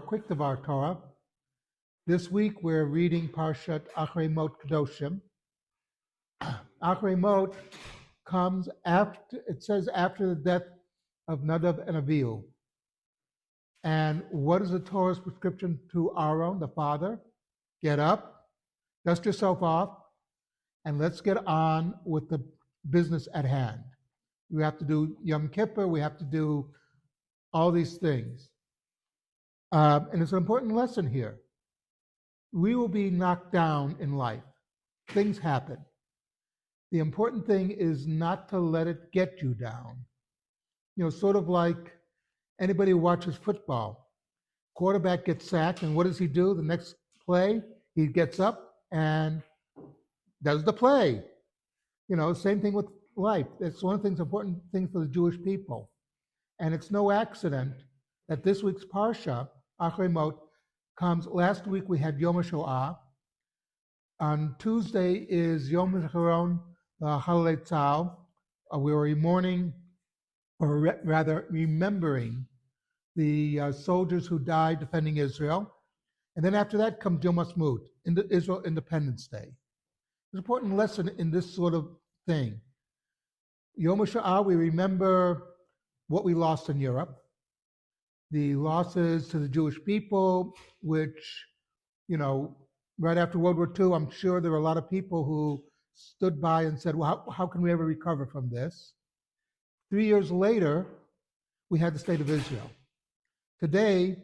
quick Devar Torah. This week we're reading Parshat Acherai Mot Kedoshim. Acherai Mot comes after, it says after the death of Nadav and Avihu. And what is the Torah's prescription to Aaron, the father? Get up, dust yourself off, and let's get on with the business at hand. We have to do Yom Kippur, we have to do all these things. And it's an important lesson here. We will be knocked down in life. Things happen. The important thing is not to let it get you down. You know, sort of like anybody who watches football. Quarterback gets sacked, and what does he do? The next play, he gets up and does the play. You know, same thing with life. It's one of the things, important things for the Jewish people. And it's no accident that this week's Parsha, Acherai Mot, comes. Last week we had Yom HaShoah. On Tuesday is Yom HaZikaron, Halei Tzal. We were mourning, or rather remembering, the soldiers who died defending Israel. And then after that comes Yom HaSmut, Israel Independence Day. There's an important lesson in this sort of thing. Yom HaShoah, we remember what we lost in Europe, the losses to the Jewish people, which, you know, right after World War II, I'm sure there were a lot of people who stood by and said, well, how can we ever recover from this? 3 years later, we had the state of Israel. Today,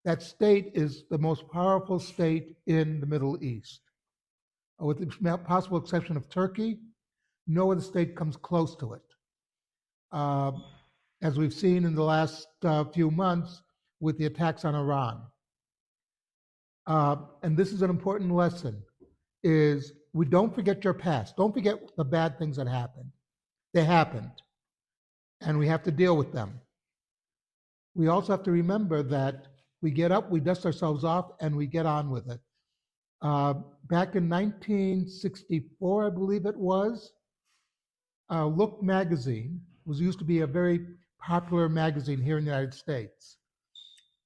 that state is the most powerful state in the Middle East. With the possible exception of Turkey, no other state comes close to it. As we've seen in the last few months with the attacks on Iran. And this is an important lesson, is we don't forget your past. Don't forget the bad things that happened. They happened, and we have to deal with them. We also have to remember that we get up, we dust ourselves off, and we get on with it. Back in 1964, I believe it was, Look magazine used to be a very popular magazine here in the United States.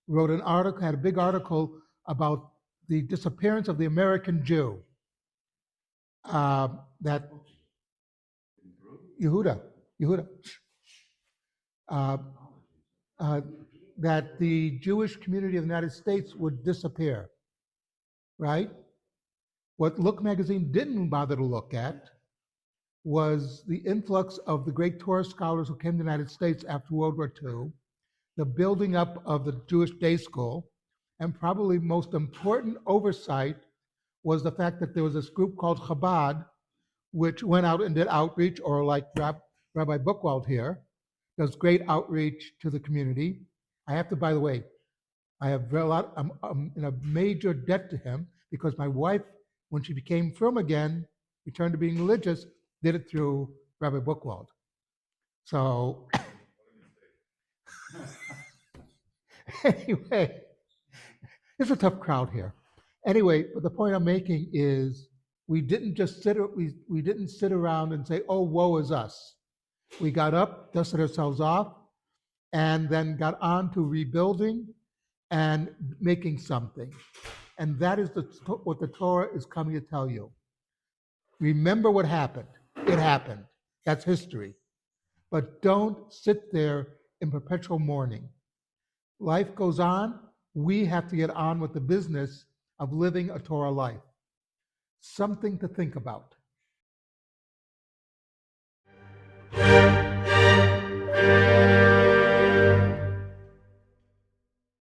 Wrote an article, had a big article about the disappearance of the American Jew. That that the Jewish community of the United States would disappear, right? What Look magazine didn't bother to look at was the influx of the great Torah scholars who came to the United States after World War II, the building up of the Jewish day school, and probably most important oversight was the fact that there was this group called Chabad, which went out and did outreach, or like Rabbi Buchwald here, does great outreach to the community. I have to, by the way, I have a lot, I'm in a major debt to him, because my wife, when she became frum again, returned to being religious, did it through Rabbi Buchwald. So, anyway, it's a tough crowd here. Anyway, but the point I'm making is we didn't just we didn't sit around and say, oh, woe is us. We got up, dusted ourselves off, and then got on to rebuilding and making something. And that is what the Torah is coming to tell you. Remember what happened. It happened. That's history. But don't sit there in perpetual mourning. Life goes on. We have to get on with the business of living a Torah life. Something to think about.